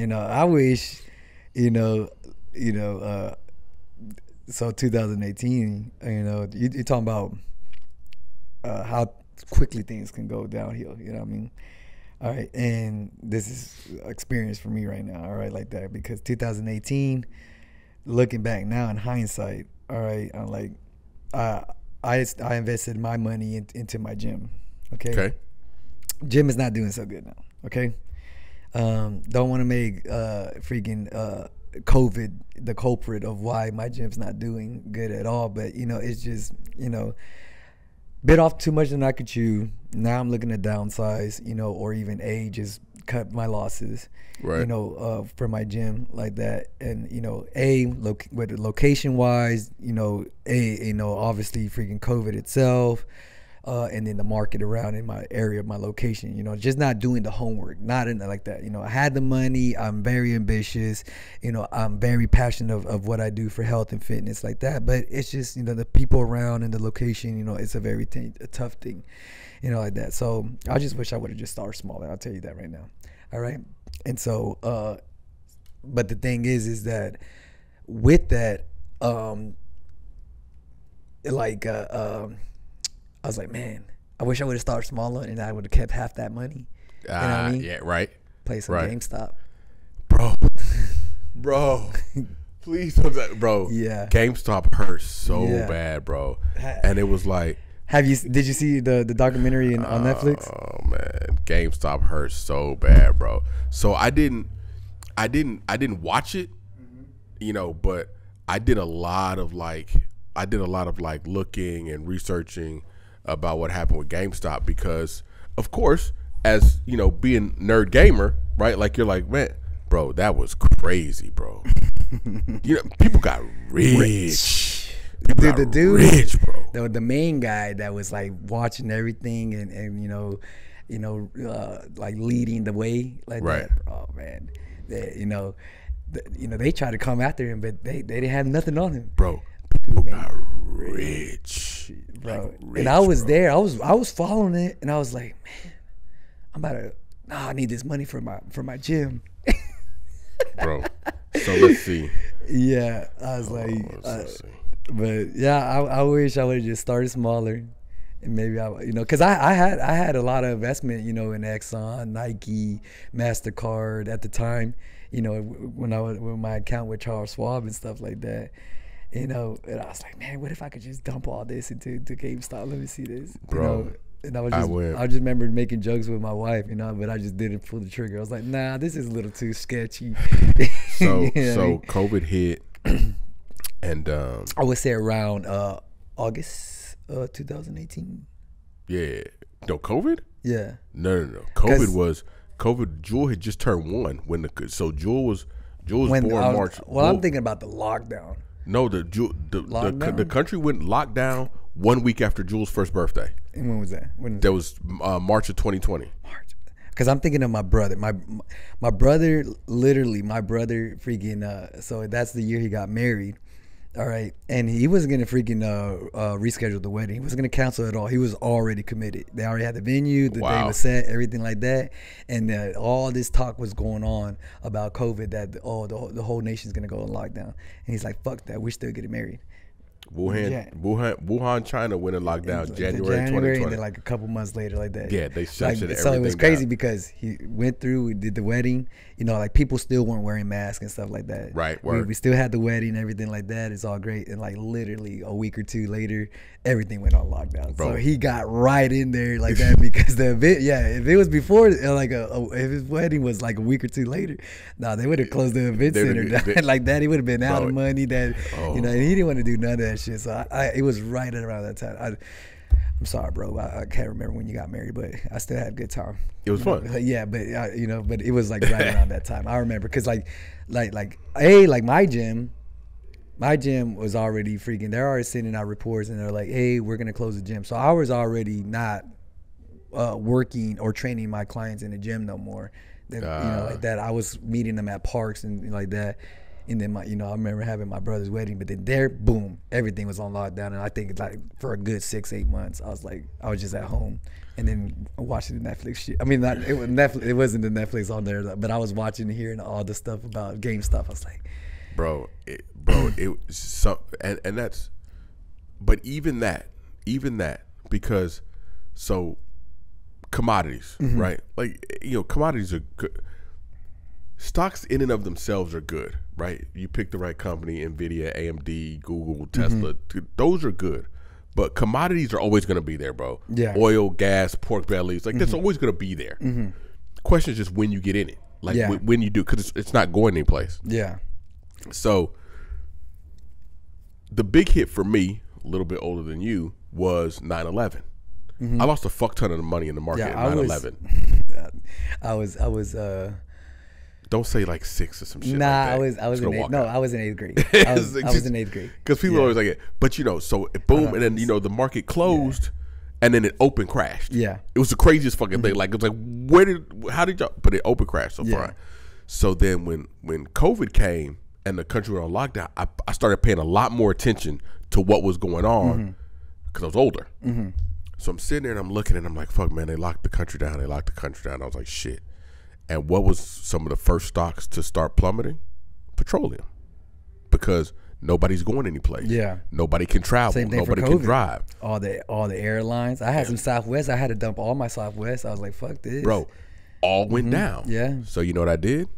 I wish, you know, you know, so 2018, you're talking about how quickly things can go downhill. You know what I mean? All right, and this is experience for me right now. All right, like that because 2018, looking back now in hindsight, all right, I'm like, I I invested my money into my gym. Okay, Okay. gym is not doing so good now. Okay, don't want to make freaking COVID the culprit of why my gym's not doing good at all. But it's just bit off too much than I could chew. Now I'm looking to downsize, or even just cut my losses, Right. for my gym like that. And with location wise, obviously freaking COVID itself. And then the market around in my area, my location, just not doing the homework, not in like that. I had the money. I'm very ambitious. I'm very passionate of what I do for health and fitness like that. But it's just, the people around and the location, it's a tough thing, like that. So I just wish I would have just started smaller. I'll tell you that right now. All right. And so, but the thing is that with that, like, I was like, man, I wish I would have started smaller and I would have kept half that money. You know what I mean? Yeah, right. Play some Right. GameStop. Bro. Bro. Please don't bro. Yeah. GameStop hurts so Yeah. bad, bro. And it was like, Did you see the documentary on Netflix? oh man, GameStop hurts so bad, bro. So I didn't watch it, but I did a lot of looking and researching about what happened with GameStop because, of course, as being nerd gamer, right? Like you're like, man, bro, that was crazy, bro. People got rich. People got The dude, rich, bro. the main guy that was like watching everything and like leading the way like Right. that. Oh man, they tried to come after him, but they didn't have nothing on him, Bro, Dude, people man, got rich, bro. Like, And I was bro. there. I was following it, and I was like, man, I need this money for my gym. Bro. So let's see. Yeah, I was like, Let's see. but yeah, I wish I would have just started smaller, and maybe because I had a lot of investment, in Exxon, Nike, Mastercard at the time, when my account with Charles Schwab and stuff like that, and I was like, man, what if I could just dump all this into GameStop? Let me see this, Bro, And I went. I just remember making jokes with my wife, but I just didn't pull the trigger. I was like, nah, this is a little too sketchy. So You know what I mean? COVID hit, and I would say around August 2018. yeah, no COVID. Yeah. No. 'Cause- COVID. Jewel had just turned 1 Jewel was born March. I'm thinking about the lockdown. No, the Lockdown? country went lockdown 1 week after Jewel's first birthday. And when was that? That was March of 2020. March. Because I'm thinking of my brother. My brother, literally, freaking. So that's the year he got married. All right, and he wasn't gonna freaking reschedule the wedding. He wasn't gonna cancel it all. He was already committed. They already had the venue, the day Wow. was set, everything like that. And all this talk was going on about COVID that the whole nation's gonna go in lockdown. And he's like, "Fuck that, we're still getting married." Yeah. Wuhan, China went in lockdown Like January and 2020. then like a couple months later, like that. Yeah, they shut everything So it was crazy down. because he went through, we did the wedding. Like people still weren't wearing masks and stuff like that. Right, We, word. we still had the wedding and everything like that. It's all great. And like literally a week or two later, everything went on lockdown. Bro. So he got right in there like that because the event. Yeah, if it was before, like if his wedding was like a week or two later, they would have closed the event They center would've- down like that. He would have been out Bro. of money. That Oh. and he didn't want to do none of that shit. So it was right at around that time. I'm sorry, bro. I can't remember when you got married, but I still had a good time. It was fun. Yeah, but but it was like right around that time. I remember because like my gym was already freaking. They're already sending out reports and they're like, hey, we're gonna close the gym. So I was already not working or training my clients in the gym no more. Like that. I was meeting them at parks and like that. And then I remember having my brother's wedding, but then there, boom, everything was on lockdown. And I think like for a good 6-8 months, I was just at home and then watching the Netflix shit. I mean, it was Netflix. It wasn't the Netflix on there, but I was watching and hearing all the stuff about GameStop. I was like, it was so, and that's, but even that, because so commodities, right? Like, commodities are good. Stocks in and of themselves are good, right? You pick the right company, Nvidia, AMD, Google, Tesla, those are good. But commodities are always going to be there, bro. Yeah. Oil, gas, pork bellies, like that's always going to be there. Question is just when you get in it, like when you do, because it's not going anyplace. Yeah. So the big hit for me, a little bit older than you, was 9/11. I lost a fuck ton of money in the market at 9/11. I was Don't say like 6 or some shit. Nah, like that. I was in eighth. No, I was in 8th grade. I was in 8th grade. Because people are always like it. But so it boom, and then the market closed, and then it open crashed. Yeah. It was the craziest fucking thing. Like it was like, how did y'all? But it open crashed. So fine. So then when COVID came and the country went on lockdown, I started paying a lot more attention to what was going on because I was older. So I'm sitting there and I'm looking and I'm like, fuck, man, they locked the country down. I was like, shit. And what was some of the first stocks to start plummeting? Petroleum. Because nobody's going anyplace. Yeah. Nobody can travel. Same thing Nobody for can COVID. drive. All the airlines. I had some Southwest. I had to dump all my Southwest. I was like, fuck this. Bro, all went down. Yeah. So you know what I did?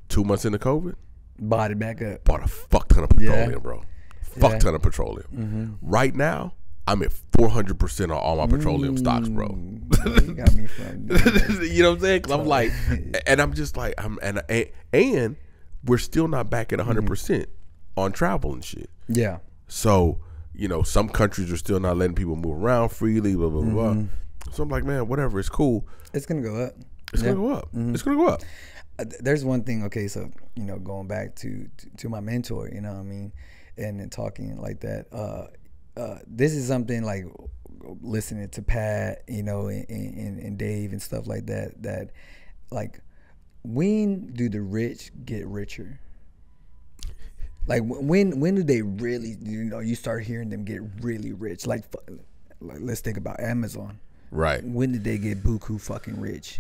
2 months into COVID? Bought it back up. Bought a fuck ton of petroleum, bro. Fuck ton of petroleum. Right now, I'm at 400% on all my petroleum stocks, bro. You got me from. You know what I'm saying? 'Cause I'm like, and I'm just like, and we're still not back at 100% on travel and shit. Yeah. So, some countries are still not letting people move around freely, blah, blah, blah. So I'm like, man, whatever, it's cool. It's going to go up. It's going to go up. It's going to go up. There's one thing, okay, so, going back to my mentor, you know what I mean, and then talking like that, this is something like listening to Pat, and Dave and stuff like that like, when do the rich get richer? Like, when do they really, you start hearing them get really rich? Like let's think about Amazon. Right. When did they get buku fucking rich?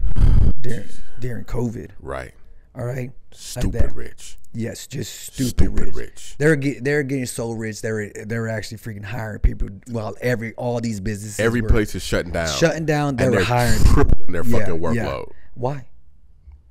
During COVID. Right. All right. Stupid rich. Yes, just stupid rich. They're getting so rich. They're actually freaking hiring people. Well, all these businesses. Every place is shutting down. They were hiring tripling their fucking workload. Why,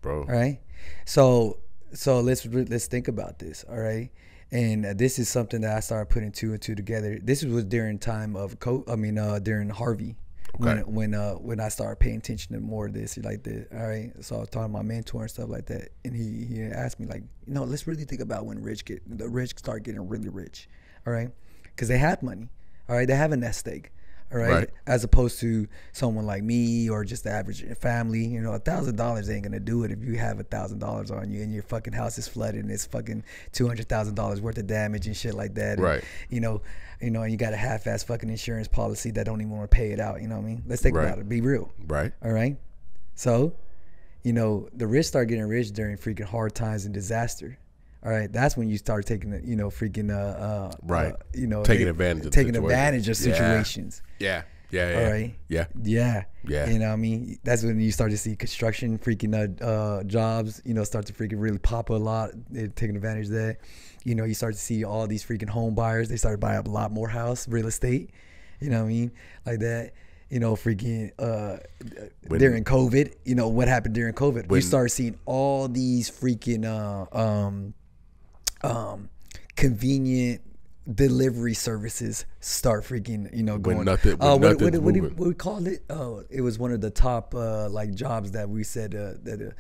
bro? All right. So let's think about this. All right. And this is something that I started putting 2 and 2 together. This was during time of during Harvey. Okay. When I started paying attention to more of this like this, all right. So I was talking to my mentor and stuff like that, and he asked me like, let's really think about when the rich start getting really rich, all right, because they have money, all right, they have a nest egg, all right, as opposed to someone like me or just the average family. $1,000 ain't gonna do it if you have $1,000 on you and your fucking house is flooded and it's fucking $200,000 worth of damage and shit like that. Right. And, and you got a half-ass fucking insurance policy that don't even want to pay it out. You know what I mean? Let's think about it. Be real. Right. All right. So, the rich start getting rich during freaking hard times and disaster. All right. That's when you start taking the, freaking taking advantage of situations. Yeah. All right. Yeah. You know what I mean? That's when you start to see construction freaking jobs, start to freaking really pop a lot. They're taking advantage of that. You start to see all these freaking home buyers. They started buying up a lot more real estate. You know what I mean? Like that. Freaking during COVID. What happened during COVID? You start seeing all these freaking convenient delivery services start freaking going. What we called it? Oh, it was one of the top like jobs that we said the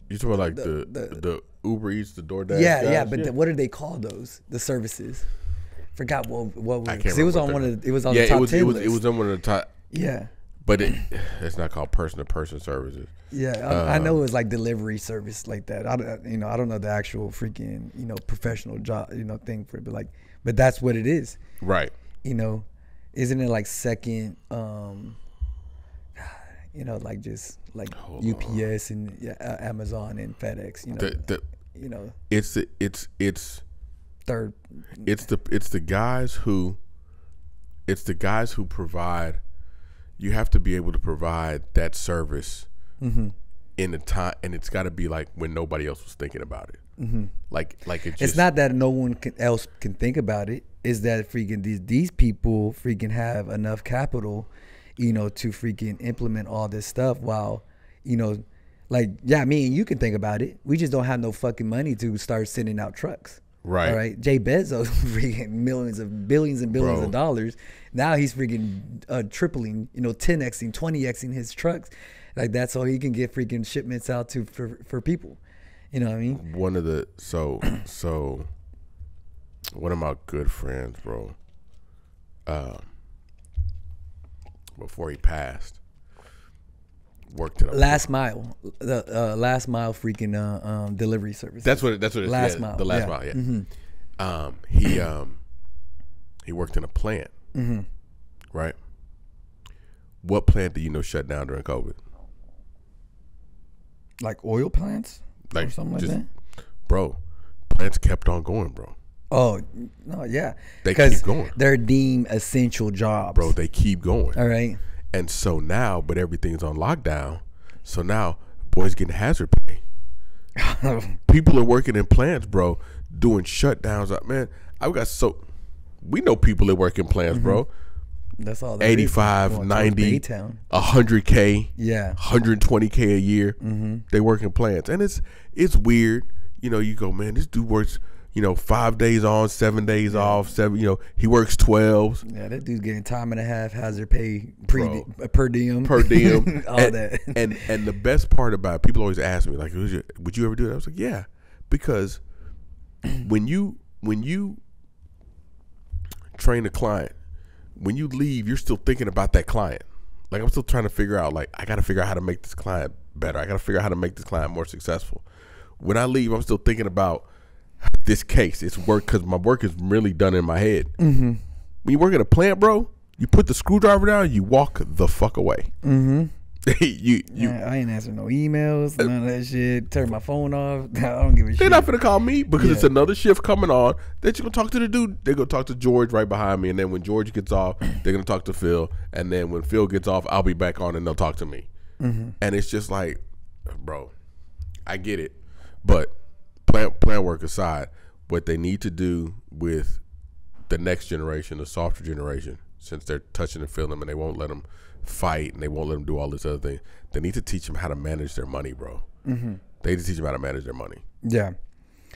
you talking about like the Uber Eats, the DoorDash? Yeah, but what did they call those? The services? Forgot what I can't remember. it was on one of the, it was on the top 10 list. It was on one of the top. Yeah. But it's not called person-to-person services. Yeah, I know it was like delivery service like that. I don't know the actual freaking professional job thing for it, but that's what it is. Right. Isn't it like second? You know, like just like UPS and Amazon and FedEx. You know, you know, it's the guys who provide. You have to be able to provide that service in a time, and it's got to be like when nobody else was thinking about it. Like it's not that no one else can think about it. Is that freaking these people freaking have enough capital, you know, to freaking implement all this stuff while, you know, like, yeah, me and you can think about it. We just don't have no fucking money to start sending out trucks. Right. All right. Jay Bezos freaking billions and billions of dollars. Now he's freaking tripling, you know, 10xing, 20xing his trucks like that, so he can get freaking shipments out to for people. You know what I mean? One of the so one of my good friends, bro, before he passed, worked at last mile freaking delivery service. That's what it is. Last mile. The last mile, yeah. He worked in a plant, right? What plant do you know shut down during COVID? Like oil plants? Like or something like that? Bro, plants kept on going, bro. Oh, no, yeah. They keep going. They're deemed essential jobs. Bro, they keep going. All right. And so now, but everything's on lockdown. So now, boys getting hazard pay. People are working in plants, bro, doing shutdowns. Man, we know people that work in plants, bro. That's all. 85, 90, 100K, yeah, 120K a year. They work in plants, and it's weird. You know, you go, man, this dude works, you know, 5 days on, 7 days off, 7. You know, he works 12s. Yeah, that dude's getting time and a half, hazard pay, per diem, all and, that. And the best part about it, people always ask me like, would you ever do that? I was like, yeah, because when you train a client, when you leave, you're still thinking about that client. Like, I'm still trying to figure out, like, I got to figure out how to make this client better. I got to figure out how to make this client more successful. When I leave, I'm still thinking about this case. It's work, because my work is really done in my head. When you work at a plant, bro, you put the screwdriver down, you walk the fuck away. I ain't answering no emails, none of that shit. Turn my phone off. I don't give a shit. They're not gonna call me because it's another shift coming on. That you're gonna talk to the dude. They're gonna talk to George right behind me, and then when George gets off, they're gonna talk to Phil, and then when Phil gets off, I'll be back on, and they'll talk to me. And it's just like, bro, I get it, but plant work aside, what they need to do with the next generation, the softer generation, since they're touching and feeling them, and they won't let them fight, and they won't let them do all this other thing. They need to teach them how to manage their money, bro. They need to teach them how to manage their money. Yeah,